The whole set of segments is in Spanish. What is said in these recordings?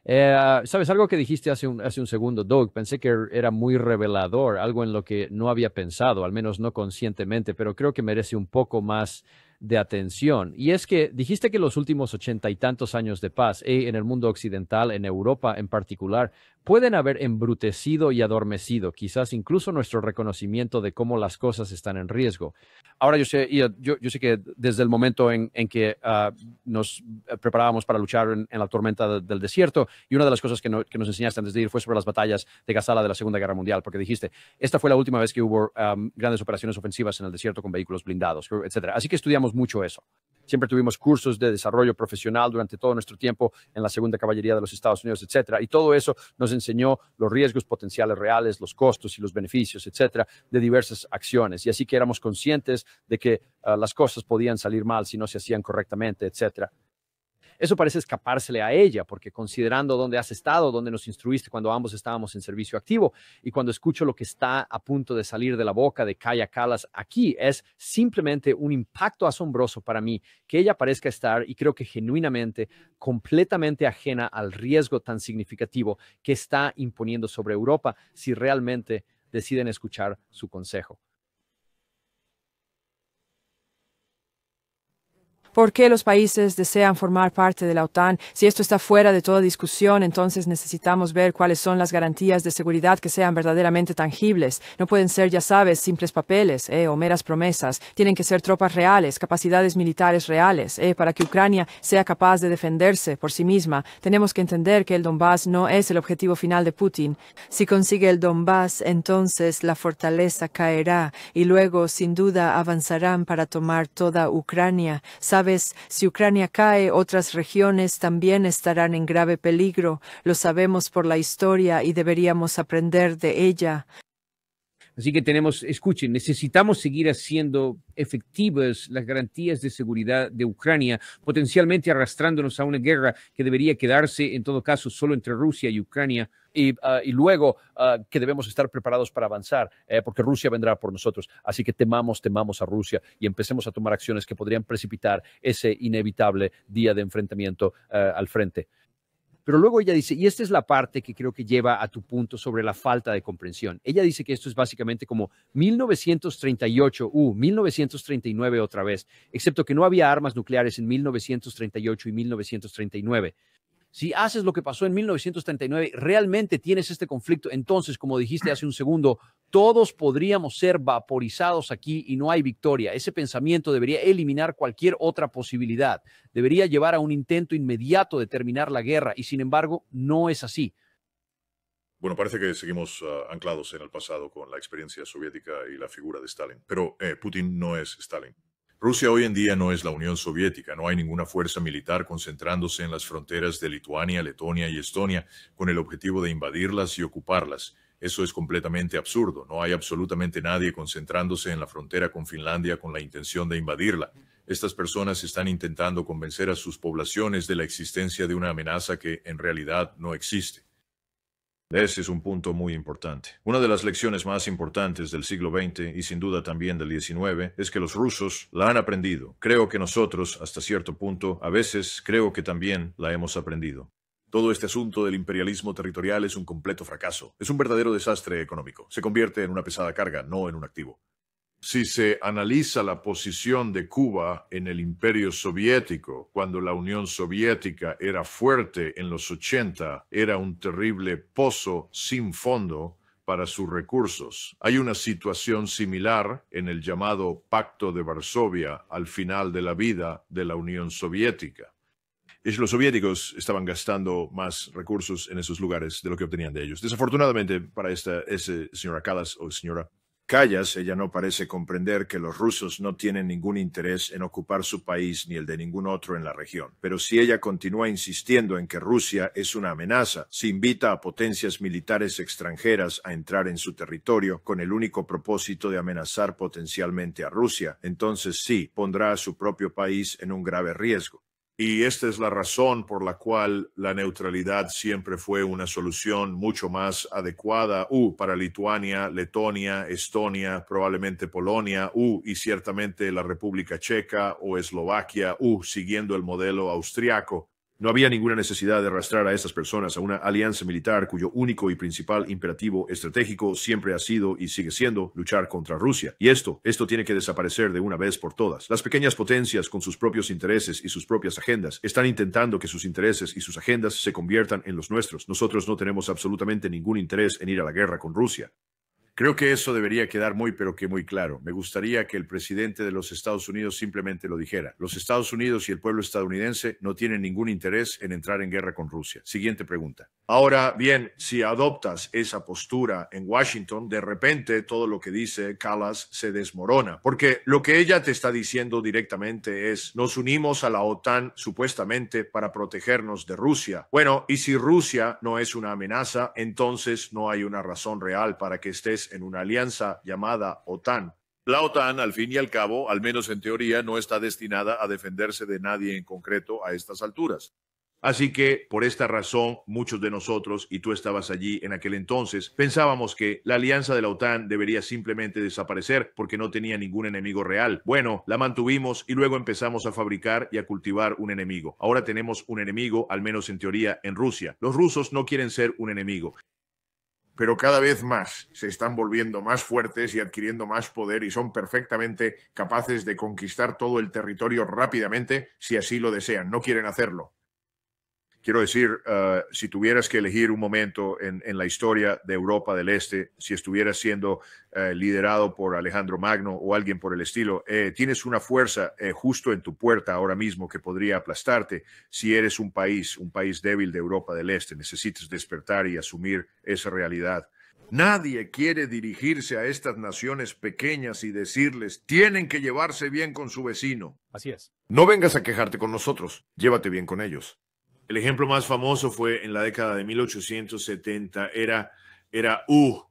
¿Sabes? Algo que dijiste hace un segundo, Doug, pensé que era muy revelador, algo en lo que no había pensado, al menos no conscientemente, pero creo que merece un poco más de atención. Y es que dijiste que los últimos 80 y tantos años de paz en el mundo occidental, en Europa en particular, pueden haber embrutecido y adormecido, quizás incluso nuestro reconocimiento de cómo las cosas están en riesgo. Ahora yo sé, yo sé que desde el momento en que nos preparábamos para luchar en la tormenta del desierto, y una de las cosas que nos enseñaste antes de ir fue sobre las batallas de Gazala de la Segunda Guerra Mundial, porque dijiste, esta fue la última vez que hubo grandes operaciones ofensivas en el desierto con vehículos blindados, etcétera. Así que estudiamos mucho eso. Siempre tuvimos cursos de desarrollo profesional durante todo nuestro tiempo en la Segunda Caballería de los Estados Unidos, etcétera. Y todo eso nos enseñó los riesgos potenciales reales, los costos y los beneficios, etcétera, de diversas acciones. Y así que éramos conscientes de que las cosas podían salir mal si no se hacían correctamente, etcétera. Eso parece escapársele a ella, porque considerando dónde has estado, dónde nos instruiste cuando ambos estábamos en servicio activo, y cuando escucho lo que está a punto de salir de la boca de Kaya Kalas aquí, es simplemente un impacto asombroso para mí que ella parezca estar, y creo que genuinamente, completamente ajena al riesgo tan significativo que está imponiendo sobre Europa si realmente deciden escuchar su consejo. ¿Por qué los países desean formar parte de la OTAN? Si esto está fuera de toda discusión, entonces necesitamos ver cuáles son las garantías de seguridad que sean verdaderamente tangibles. No pueden ser, ya sabes, simples papeles, o meras promesas. Tienen que ser tropas reales, capacidades militares reales, para que Ucrania sea capaz de defenderse por sí misma. Tenemos que entender que el Donbass no es el objetivo final de Putin. Si consigue el Donbass, entonces la fortaleza caerá y luego, sin duda, avanzarán para tomar toda Ucrania. Sabes, si Ucrania cae, otras regiones también estarán en grave peligro. Lo sabemos por la historia y deberíamos aprender de ella. Así que escuchen, necesitamos seguir haciendo efectivas las garantías de seguridad de Ucrania, potencialmente arrastrándonos a una guerra que debería quedarse, en todo caso, solo entre Rusia y Ucrania. Y luego que debemos estar preparados para avanzar, porque Rusia vendrá por nosotros. Así que temamos a Rusia y empecemos a tomar acciones que podrían precipitar ese inevitable día de enfrentamiento al frente. Pero luego ella dice, y esta es la parte que creo que lleva a tu punto sobre la falta de comprensión. Ella dice que esto es básicamente como 1938, 1939 otra vez, excepto que no había armas nucleares en 1938 y 1939. Si haces lo que pasó en 1939, realmente tienes este conflicto, entonces, como dijiste hace un segundo, todos podríamos ser vaporizados aquí y no hay victoria. Ese pensamiento debería eliminar cualquier otra posibilidad. Debería llevar a un intento inmediato de terminar la guerra y, sin embargo, no es así. Bueno, parece que seguimos anclados en el pasado con la experiencia soviética y la figura de Stalin. Pero Putin no es Stalin. Rusia hoy en día no es la Unión Soviética. No hay ninguna fuerza militar concentrándose en las fronteras de Lituania, Letonia y Estonia con el objetivo de invadirlas y ocuparlas. Eso es completamente absurdo. No hay absolutamente nadie concentrándose en la frontera con Finlandia con la intención de invadirla. Estas personas están intentando convencer a sus poblaciones de la existencia de una amenaza que en realidad no existe. Ese es un punto muy importante. Una de las lecciones más importantes del siglo XX y sin duda también del XIX es que los rusos la han aprendido. Creo que nosotros, hasta cierto punto, a veces creo que también la hemos aprendido. Todo este asunto del imperialismo territorial es un completo fracaso. Es un verdadero desastre económico. Se convierte en una pesada carga, no en un activo. Si se analiza la posición de Cuba en el Imperio Soviético, cuando la Unión Soviética era fuerte en los 80, era un terrible pozo sin fondo para sus recursos. Hay una situación similar en el llamado Pacto de Varsovia al final de la vida de la Unión Soviética. Los soviéticos estaban gastando más recursos en esos lugares de lo que obtenían de ellos. Desafortunadamente para esta señora Kalas o señora Callas, ella no parece comprender que los rusos no tienen ningún interés en ocupar su país ni el de ningún otro en la región. Pero si ella continúa insistiendo en que Rusia es una amenaza, si invita a potencias militares extranjeras a entrar en su territorio con el único propósito de amenazar potencialmente a Rusia, entonces sí, pondrá a su propio país en un grave riesgo. Y esta es la razón por la cual la neutralidad siempre fue una solución mucho más adecuada para Lituania, Letonia, Estonia, probablemente Polonia, y ciertamente la República Checa o Eslovaquia, siguiendo el modelo austriaco. No había ninguna necesidad de arrastrar a estas personas a una alianza militar cuyo único y principal imperativo estratégico siempre ha sido y sigue siendo luchar contra Rusia. Y esto tiene que desaparecer de una vez por todas. Las pequeñas potencias con sus propios intereses y sus propias agendas están intentando que sus intereses y sus agendas se conviertan en los nuestros. Nosotros no tenemos absolutamente ningún interés en ir a la guerra con Rusia. Creo que eso debería quedar muy claro. Me gustaría que el presidente de los Estados Unidos simplemente lo dijera. Los Estados Unidos y el pueblo estadounidense no tienen ningún interés en entrar en guerra con Rusia. Siguiente pregunta. Ahora bien, si adoptas esa postura en Washington, de repente todo lo que dice Callas se desmorona, porque lo que ella te está diciendo directamente es: nos unimos a la OTAN supuestamente para protegernos de Rusia. Bueno, y si Rusia no es una amenaza, entonces no hay una razón real para que estés en una alianza llamada OTAN. La OTAN, al fin y al cabo, al menos en teoría, no está destinada a defenderse de nadie en concreto a estas alturas. Así que, por esta razón, muchos de nosotros, y tú estabas allí en aquel entonces, pensábamos que la alianza de la OTAN debería simplemente desaparecer porque no tenía ningún enemigo real. Bueno, la mantuvimos y luego empezamos a fabricar y a cultivar un enemigo. Ahora tenemos un enemigo, al menos en teoría, en Rusia. Los rusos no quieren ser un enemigo. Pero cada vez más se están volviendo más fuertes y adquiriendo más poder y son perfectamente capaces de conquistar todo el territorio rápidamente si así lo desean. No quieren hacerlo. Quiero decir, si tuvieras que elegir un momento en la historia de Europa del Este, si estuvieras siendo liderado por Alejandro Magno o alguien por el estilo, tienes una fuerza justo en tu puerta ahora mismo que podría aplastarte. Si eres un país débil de Europa del Este, necesitas despertar y asumir esa realidad. Nadie quiere dirigirse a estas naciones pequeñas y decirles: tienen que llevarse bien con su vecino. Así es. No vengas a quejarte con nosotros, llévate bien con ellos. El ejemplo más famoso fue en la década de 1870. Era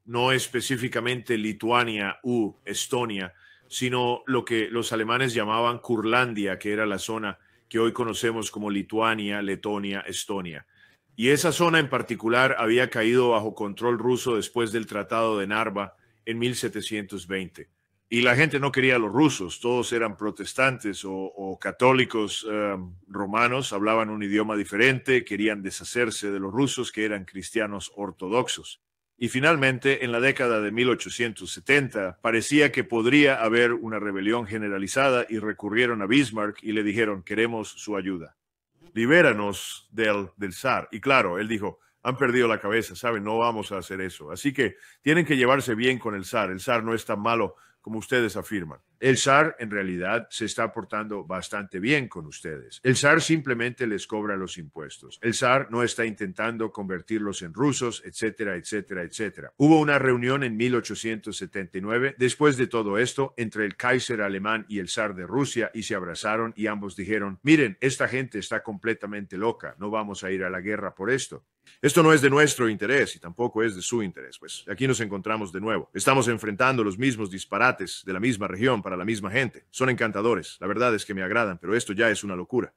no específicamente Lituania, Estonia, sino lo que los alemanes llamaban Curlandia, que era la zona que hoy conocemos como Lituania, Letonia, Estonia. Y esa zona en particular había caído bajo control ruso después del Tratado de Narva en 1720. Y la gente no quería a los rusos, todos eran protestantes o católicos romanos, hablaban un idioma diferente, querían deshacerse de los rusos que eran cristianos ortodoxos. Y finalmente, en la década de 1870, parecía que podría haber una rebelión generalizada y recurrieron a Bismarck y le dijeron: queremos su ayuda. Libéranos del zar. Y claro, él dijo: han perdido la cabeza, ¿saben? No vamos a hacer eso. Así que tienen que llevarse bien con el zar. El zar no es tan malo como ustedes afirman. El zar en realidad se está portando bastante bien con ustedes. El zar simplemente les cobra los impuestos. El zar no está intentando convertirlos en rusos, etcétera, etcétera, etcétera. Hubo una reunión en 1879, después de todo esto, entre el Kaiser alemán y el zar de Rusia, y se abrazaron y ambos dijeron: miren, esta gente está completamente loca, no vamos a ir a la guerra por esto. Esto no es de nuestro interés y tampoco es de su interés. Pues aquí nos encontramos de nuevo. Estamos enfrentando los mismos disparates de la misma región para la misma gente. Son encantadores. La verdad es que me agradan, pero esto ya es una locura.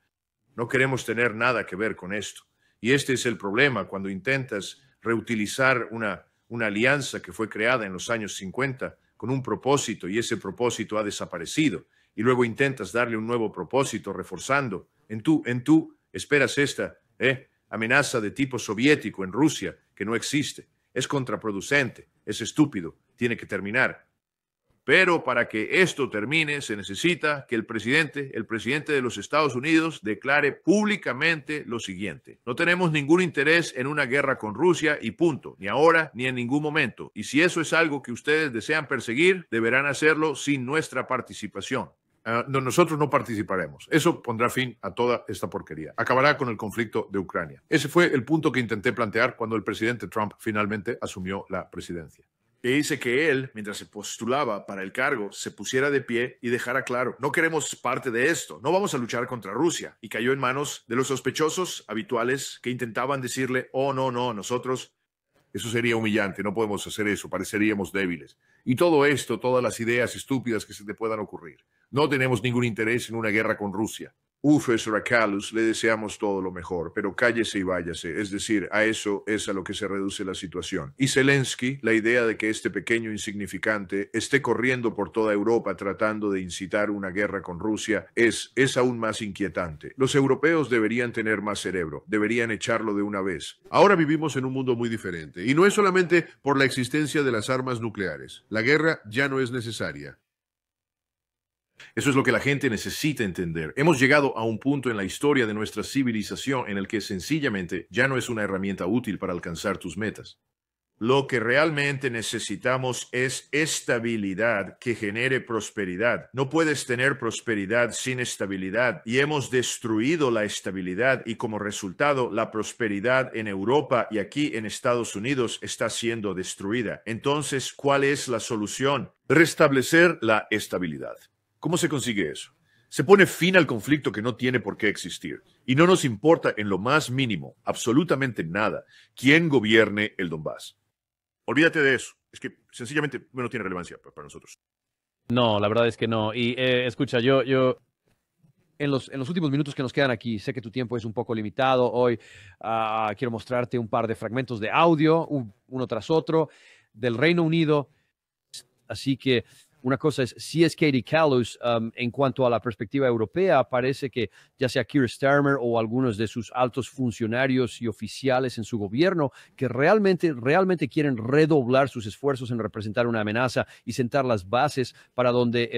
No queremos tener nada que ver con esto. Y este es el problema cuando intentas reutilizar una alianza que fue creada en los años 50 con un propósito y ese propósito ha desaparecido. Y luego intentas darle un nuevo propósito reforzando. En tú esperas esta, amenaza de tipo soviético en Rusia, que no existe. Es contraproducente, es estúpido, tiene que terminar. Pero para que esto termine, se necesita que el presidente de los Estados Unidos declare públicamente lo siguiente: no tenemos ningún interés en una guerra con Rusia y punto, ni ahora ni en ningún momento. Y si eso es algo que ustedes desean perseguir, deberán hacerlo sin nuestra participación. Nosotros no participaremos. Eso pondrá fin a toda esta porquería. Acabará con el conflicto de Ucrania. Ese fue el punto que intenté plantear cuando el presidente Trump finalmente asumió la presidencia. Y dice que él, mientras se postulaba para el cargo, se pusiera de pie y dejara claro: no queremos parte de esto, no vamos a luchar contra Rusia. Y cayó en manos de los sospechosos habituales que intentaban decirle: oh, no, nosotros... Eso sería humillante, no podemos hacer eso, pareceríamos débiles. Y todo esto, todas las ideas estúpidas que se te puedan ocurrir. No tenemos ningún interés en una guerra con Rusia. Ufes Racalus, le deseamos todo lo mejor, pero cállese y váyase. Es decir, a eso es a lo que se reduce la situación. Y Zelensky, la idea de que este pequeño insignificante esté corriendo por toda Europa tratando de incitar una guerra con Rusia es aún más inquietante. Los europeos deberían tener más cerebro, deberían echarlo de una vez. Ahora vivimos en un mundo muy diferente, y no es solamente por la existencia de las armas nucleares. La guerra ya no es necesaria. Eso es lo que la gente necesita entender. Hemos llegado a un punto en la historia de nuestra civilización en el que sencillamente ya no es una herramienta útil para alcanzar tus metas. Lo que realmente necesitamos es estabilidad que genere prosperidad. No puedes tener prosperidad sin estabilidad y hemos destruido la estabilidad y como resultado la prosperidad en Europa y aquí en Estados Unidos está siendo destruida. Entonces, ¿cuál es la solución? Restablecer la estabilidad. ¿Cómo se consigue eso? Se pone fin al conflicto que no tiene por qué existir. Y no nos importa en lo más mínimo, absolutamente nada, quién gobierne el Donbass. Olvídate de eso. Es que sencillamente no tiene relevancia para nosotros. No, la verdad es que no. Y escucha, yo en los últimos minutos que nos quedan aquí, sé que tu tiempo es un poco limitado. Hoy quiero mostrarte un par de fragmentos de audio, uno tras otro, del Reino Unido. Así que una cosa es, si es Katie Callus, en cuanto a la perspectiva europea, parece que ya sea Keir Starmer o algunos de sus altos funcionarios y oficiales en su gobierno, que realmente quieren redoblar sus esfuerzos en representar una amenaza y sentar las bases para donde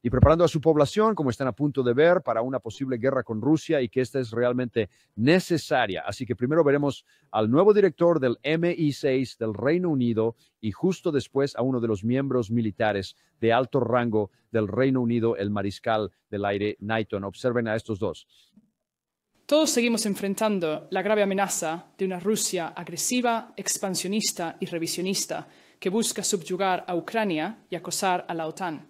y preparando a su población, como están a punto de ver, para una posible guerra con Rusia y que esta es realmente necesaria. Así que primero veremos al nuevo director del MI6 del Reino Unido y justo después a uno de los miembros militares de alto rango del Reino Unido, el mariscal del aire Knighton. Observen a estos dos. Todos seguimos enfrentando la grave amenaza de una Rusia agresiva, expansionista y revisionista que busca subyugar a Ucrania y acosar a la OTAN.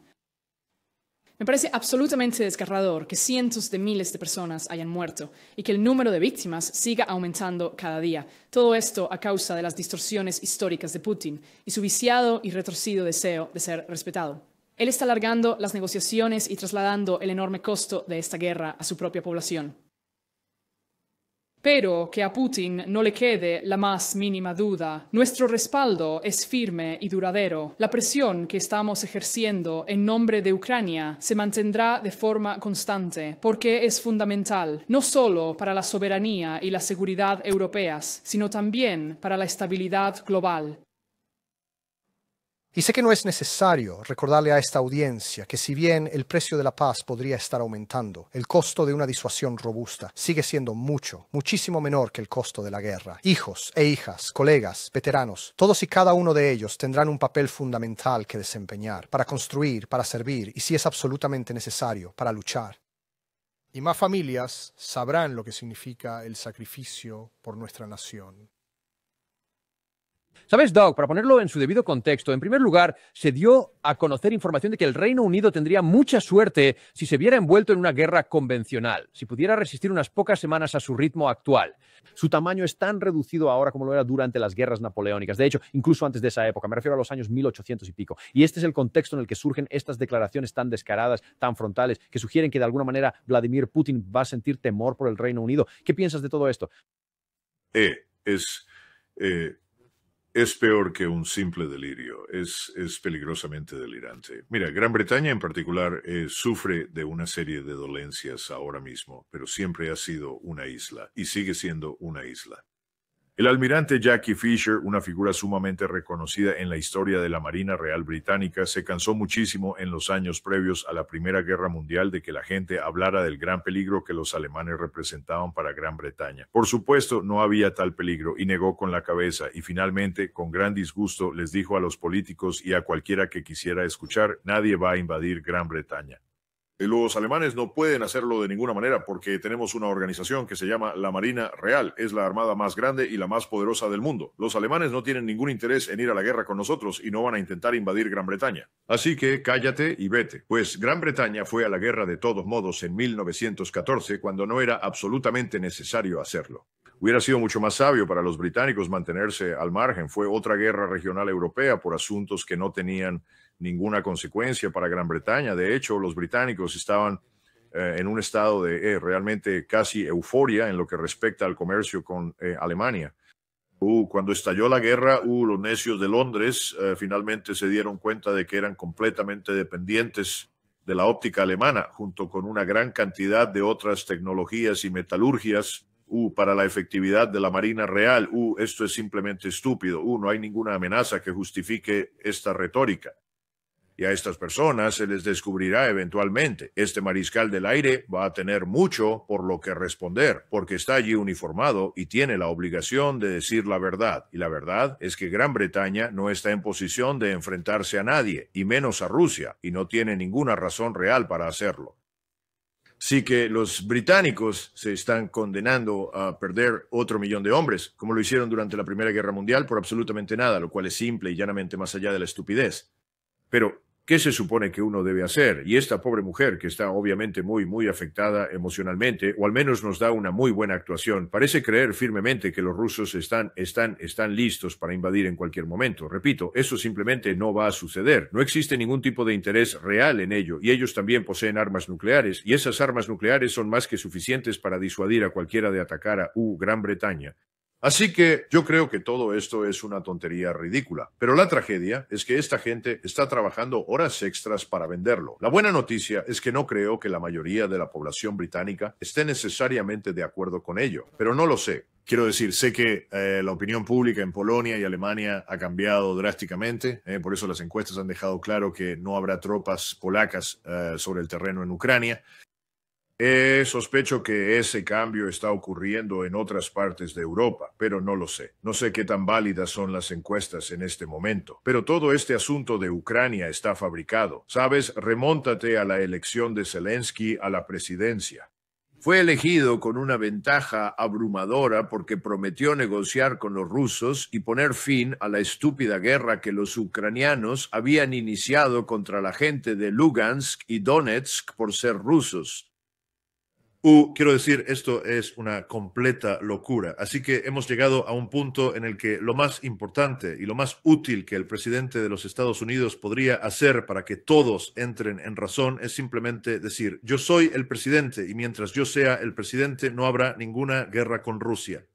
Me parece absolutamente desgarrador que cientos de miles de personas hayan muerto y que el número de víctimas siga aumentando cada día. Todo esto a causa de las distorsiones históricas de Putin y su viciado y retorcido deseo de ser respetado. Él está alargando las negociaciones y trasladando el enorme costo de esta guerra a su propia población. Pero que a Putin no le quede la más mínima duda, nuestro respaldo es firme y duradero. La presión que estamos ejerciendo en nombre de Ucrania se mantendrá de forma constante, porque es fundamental, no solo para la soberanía y la seguridad europeas, sino también para la estabilidad global. Y sé que no es necesario recordarle a esta audiencia que si bien el precio de la paz podría estar aumentando, el costo de una disuasión robusta sigue siendo muchísimo menor que el costo de la guerra. Hijos e hijas, colegas, veteranos, todos y cada uno de ellos tendrán un papel fundamental que desempeñar para construir, para servir y, si es absolutamente necesario, para luchar. Y más familias sabrán lo que significa el sacrificio por nuestra nación. ¿Sabes, Doug? Para ponerlo en su debido contexto, en primer lugar, se dio a conocer información de que el Reino Unido tendría mucha suerte si se viera envuelto en una guerra convencional, si pudiera resistir unas pocas semanas a su ritmo actual. Su tamaño es tan reducido ahora como lo era durante las guerras napoleónicas. De hecho, incluso antes de esa época, me refiero a los años 1800 y pico. Y este es el contexto en el que surgen estas declaraciones tan descaradas, tan frontales, que sugieren que de alguna manera Vladimir Putin va a sentir temor por el Reino Unido. ¿Qué piensas de todo esto? Es peor que un simple delirio, es peligrosamente delirante. Mira, Gran Bretaña en particular sufre de una serie de dolencias ahora mismo, pero siempre ha sido una isla y sigue siendo una isla. El almirante Jackie Fisher, una figura sumamente reconocida en la historia de la Marina Real Británica, se cansó muchísimo en los años previos a la Primera Guerra Mundial de que la gente hablara del gran peligro que los alemanes representaban para Gran Bretaña. Por supuesto, no había tal peligro y negó con la cabeza y finalmente, con gran disgusto, les dijo a los políticos y a cualquiera que quisiera escuchar, nadie va a invadir Gran Bretaña. Los alemanes no pueden hacerlo de ninguna manera porque tenemos una organización que se llama la Marina Real. Es la armada más grande y la más poderosa del mundo. Los alemanes no tienen ningún interés en ir a la guerra con nosotros y no van a intentar invadir Gran Bretaña. Así que cállate y vete. Pues Gran Bretaña fue a la guerra de todos modos en 1914 cuando no era absolutamente necesario hacerlo. Hubiera sido mucho más sabio para los británicos mantenerse al margen. Fue otra guerra regional europea por asuntos que no tenían ninguna consecuencia para Gran Bretaña. De hecho, los británicos estaban en un estado de realmente casi euforia en lo que respecta al comercio con Alemania. Cuando estalló la guerra, los necios de Londres finalmente se dieron cuenta de que eran completamente dependientes de la óptica alemana, junto con una gran cantidad de otras tecnologías y metalurgias para la efectividad de la Marina Real. Esto es simplemente estúpido. No hay ninguna amenaza que justifique esta retórica. Y a estas personas se les descubrirá eventualmente. Este mariscal del aire va a tener mucho por lo que responder, porque está allí uniformado y tiene la obligación de decir la verdad. Y la verdad es que Gran Bretaña no está en posición de enfrentarse a nadie, y menos a Rusia, y no tiene ninguna razón real para hacerlo. Así que los británicos se están condenando a perder otro millón de hombres, como lo hicieron durante la Primera Guerra Mundial, por absolutamente nada, lo cual es simple y llanamente más allá de la estupidez. Pero, ¿qué se supone que uno debe hacer? Y esta pobre mujer, que está obviamente muy afectada emocionalmente, o al menos nos da una muy buena actuación, parece creer firmemente que los rusos están listos para invadir en cualquier momento. Repito, eso simplemente no va a suceder. No existe ningún tipo de interés real en ello, y ellos también poseen armas nucleares, y esas armas nucleares son más que suficientes para disuadir a cualquiera de atacar a Gran Bretaña. Así que yo creo que todo esto es una tontería ridícula. Pero la tragedia es que esta gente está trabajando horas extras para venderlo. La buena noticia es que no creo que la mayoría de la población británica esté necesariamente de acuerdo con ello, pero no lo sé. Quiero decir, sé que la opinión pública en Polonia y Alemania ha cambiado drásticamente, por eso las encuestas han dejado claro que no habrá tropas polacas sobre el terreno en Ucrania. Sospecho que ese cambio está ocurriendo en otras partes de Europa, pero no lo sé. No sé qué tan válidas son las encuestas en este momento. Pero todo este asunto de Ucrania está fabricado. ¿Sabes? Remóntate a la elección de Zelensky a la presidencia. Fue elegido con una ventaja abrumadora porque prometió negociar con los rusos y poner fin a la estúpida guerra que los ucranianos habían iniciado contra la gente de Lugansk y Donetsk por ser rusos. Quiero decir, esto es una completa locura. Así que hemos llegado a un punto en el que lo más importante y lo más útil que el presidente de los Estados Unidos podría hacer para que todos entren en razón es simplemente decir, yo soy el presidente y mientras yo sea el presidente no habrá ninguna guerra con Rusia.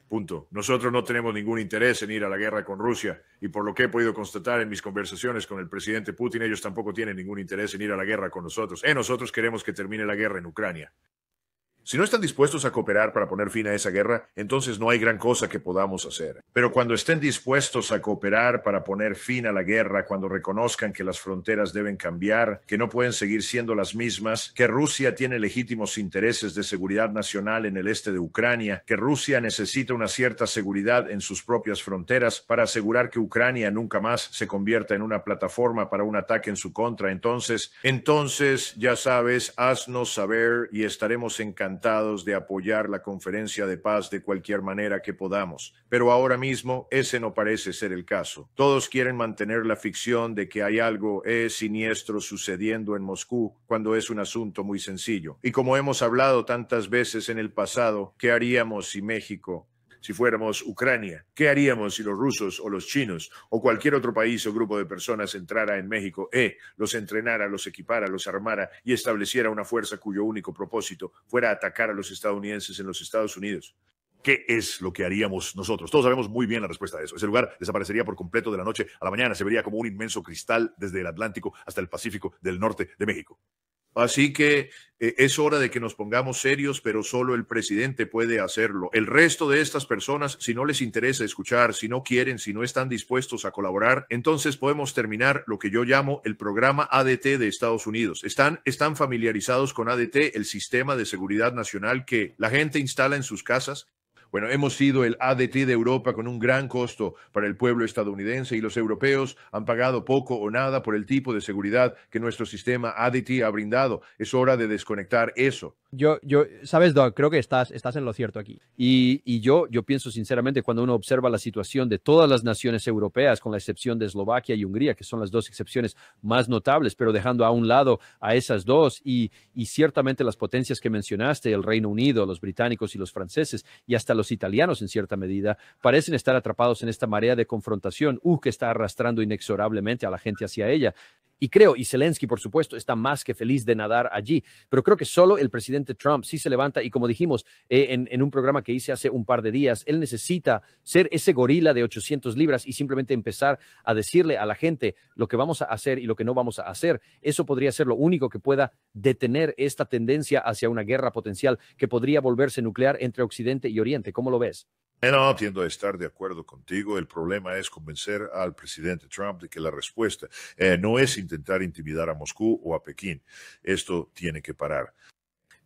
Punto. Nosotros no tenemos ningún interés en ir a la guerra con Rusia y por lo que he podido constatar en mis conversaciones con el presidente Putin, ellos tampoco tienen ningún interés en ir a la guerra con nosotros. Nosotros queremos que termine la guerra en Ucrania. Si no están dispuestos a cooperar para poner fin a esa guerra, entonces no hay gran cosa que podamos hacer. Pero cuando estén dispuestos a cooperar para poner fin a la guerra, cuando reconozcan que las fronteras deben cambiar, que no pueden seguir siendo las mismas, que Rusia tiene legítimos intereses de seguridad nacional en el este de Ucrania, que Rusia necesita una cierta seguridad en sus propias fronteras para asegurar que Ucrania nunca más se convierta en una plataforma para un ataque en su contra, entonces, ya sabes, haznos saber y estaremos encantados de apoyar la conferencia de paz de cualquier manera que podamos. Pero ahora mismo ese no parece ser el caso. Todos quieren mantener la ficción de que hay algo siniestro sucediendo en Moscú cuando es un asunto muy sencillo. Y como hemos hablado tantas veces en el pasado, ¿qué haríamos si México, si fuéramos Ucrania? ¿Qué haríamos si los rusos o los chinos o cualquier otro país o grupo de personas entrara en México, los entrenara, los equipara, los armara y estableciera una fuerza cuyo único propósito fuera atacar a los estadounidenses en los Estados Unidos? ¿Qué es lo que haríamos nosotros? Todos sabemos muy bien la respuesta a eso. Ese lugar desaparecería por completo de la noche a la mañana. Se vería como un inmenso cristal desde el Atlántico hasta el Pacífico del norte de México. Así que es hora de que nos pongamos serios, pero solo el presidente puede hacerlo. El resto de estas personas, si no les interesa escuchar, si no quieren, si no están dispuestos a colaborar, entonces podemos terminar lo que yo llamo el programa ADT de Estados Unidos. ¿Están familiarizados con ADT, el sistema de seguridad nacional que la gente instala en sus casas? Bueno, hemos sido el ADT de Europa con un gran costo para el pueblo estadounidense y los europeos han pagado poco o nada por el tipo de seguridad que nuestro sistema ADT ha brindado. Es hora de desconectar eso. Sabes, Doug, creo que estás en lo cierto aquí. Y yo pienso sinceramente, cuando uno observa la situación de todas las naciones europeas, con la excepción de Eslovaquia y Hungría, que son las dos excepciones más notables, pero dejando a un lado a esas dos y ciertamente las potencias que mencionaste, el Reino Unido, los británicos y los franceses, y hasta los italianos en cierta medida, parecen estar atrapados en esta marea de confrontación que está arrastrando inexorablemente a la gente hacia ella. Y creo, y Zelensky, por supuesto, está más que feliz de nadar allí, pero creo que solo el presidente Trump sí se levanta y como dijimos en un programa que hice hace un par de días, él necesita ser ese gorila de 800 libras y simplemente empezar a decirle a la gente lo que vamos a hacer y lo que no vamos a hacer. Eso podría ser lo único que pueda detener esta tendencia hacia una guerra potencial que podría volverse nuclear entre Occidente y Oriente. ¿Cómo lo ves? No, tiendo a estar de acuerdo contigo. El problema es convencer al presidente Trump de que la respuesta no es intentar intimidar a Moscú o a Pekín. Esto tiene que parar.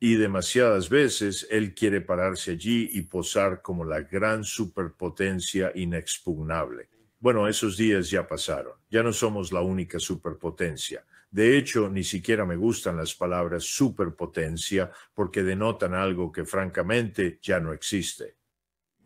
Y demasiadas veces él quiere pararse allí y posar como la gran superpotencia inexpugnable. Bueno, esos días ya pasaron. Ya no somos la única superpotencia. De hecho, ni siquiera me gustan las palabras superpotencia porque denotan algo que francamente ya no existe.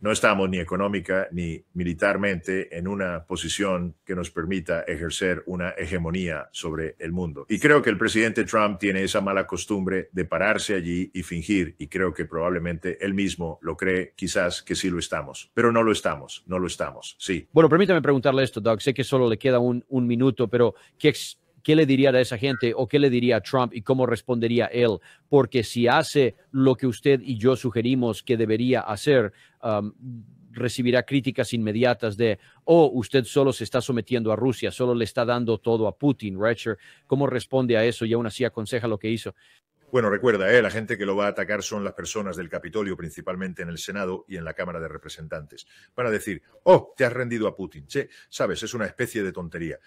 No estamos ni económica ni militarmente en una posición que nos permita ejercer una hegemonía sobre el mundo. Y creo que el presidente Trump tiene esa mala costumbre de pararse allí y fingir, y creo que probablemente él mismo lo cree, quizás que sí lo estamos, pero no lo estamos, sí. Bueno, permítame preguntarle esto, Doug. Sé que solo le queda un minuto, pero ¿qué le diría a esa gente o qué le diría a Trump y cómo respondería él? Porque si hace lo que usted y yo sugerimos que debería hacer, recibirá críticas inmediatas de, usted solo se está sometiendo a Rusia, solo le está dando todo a Putin, Recher. ¿Cómo responde a eso y aún así aconseja lo que hizo? Bueno, recuerda, la gente que lo va a atacar son las personas del Capitolio, principalmente en el Senado y en la Cámara de Representantes. Van a decir, te has rendido a Putin. Sí, sabes, es una especie de tontería.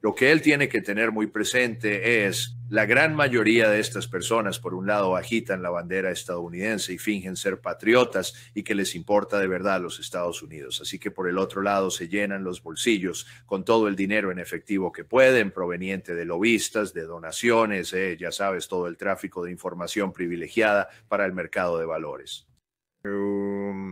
Lo que él tiene que tener muy presente es la gran mayoría de estas personas, por un lado, agitan la bandera estadounidense y fingen ser patriotas y que les importa de verdad los Estados Unidos. Así que por el otro lado se llenan los bolsillos con todo el dinero en efectivo que pueden, proveniente de lobistas, de donaciones, ya sabes, todo el tráfico de información privilegiada para el mercado de valores.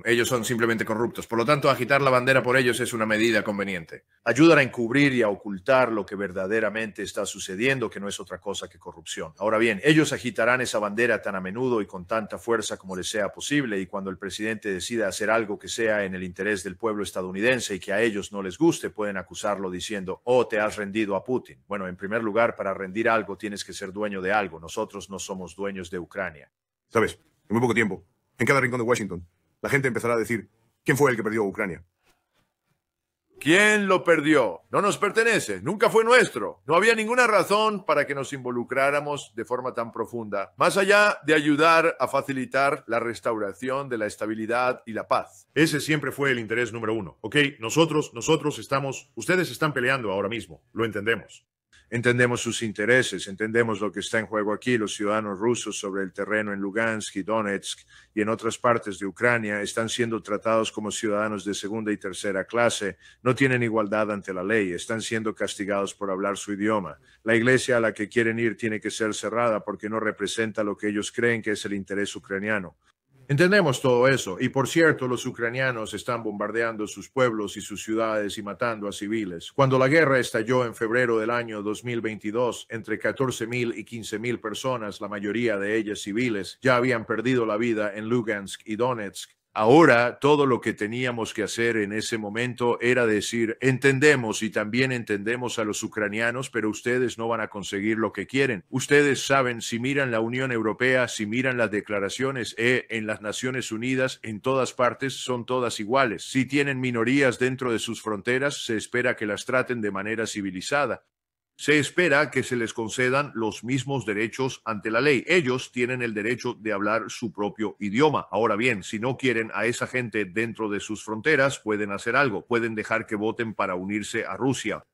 Ellos son simplemente corruptos. Por lo tanto, agitar la bandera por ellos es una medida conveniente. Ayudan a encubrir y a ocultar lo que verdaderamente está sucediendo, que no es otra cosa que corrupción. Ahora bien, ellos agitarán esa bandera tan a menudo y con tanta fuerza como les sea posible, y cuando el presidente decida hacer algo que sea en el interés del pueblo estadounidense y que a ellos no les guste, pueden acusarlo diciendo, te has rendido a Putin. Bueno, en primer lugar, para rendir algo tienes que ser dueño de algo. Nosotros no somos dueños de Ucrania. ¿Sabes? En muy poco tiempo, en cada rincón de Washington, la gente empezará a decir, ¿quién fue el que perdió Ucrania? ¿Quién lo perdió? No nos pertenece, nunca fue nuestro. No había ninguna razón para que nos involucráramos de forma tan profunda, más allá de ayudar a facilitar la restauración de la estabilidad y la paz. Ese siempre fue el interés número uno. Ustedes están peleando ahora mismo, lo entendemos. Entendemos sus intereses, entendemos lo que está en juego aquí. Los ciudadanos rusos sobre el terreno en Lugansk y Donetsk y en otras partes de Ucrania están siendo tratados como ciudadanos de segunda y tercera clase, no tienen igualdad ante la ley, están siendo castigados por hablar su idioma. La iglesia a la que quieren ir tiene que ser cerrada porque no representa lo que ellos creen que es el interés ucraniano. Entendemos todo eso. Y por cierto, los ucranianos están bombardeando sus pueblos y sus ciudades y matando a civiles. Cuando la guerra estalló en febrero del año 2022, entre 14,000 y 15,000 personas, la mayoría de ellas civiles, ya habían perdido la vida en Lugansk y Donetsk. Ahora, todo lo que teníamos que hacer en ese momento era decir, entendemos y también entendemos a los ucranianos, pero ustedes no van a conseguir lo que quieren. Ustedes saben, si miran la Unión Europea, si miran las declaraciones en las Naciones Unidas, en todas partes son todas iguales. Si tienen minorías dentro de sus fronteras, se espera que las traten de manera civilizada. Se espera que se les concedan los mismos derechos ante la ley. Ellos tienen el derecho de hablar su propio idioma. Ahora bien, si no quieren a esa gente dentro de sus fronteras, pueden hacer algo. Pueden dejar que voten para unirse a Rusia.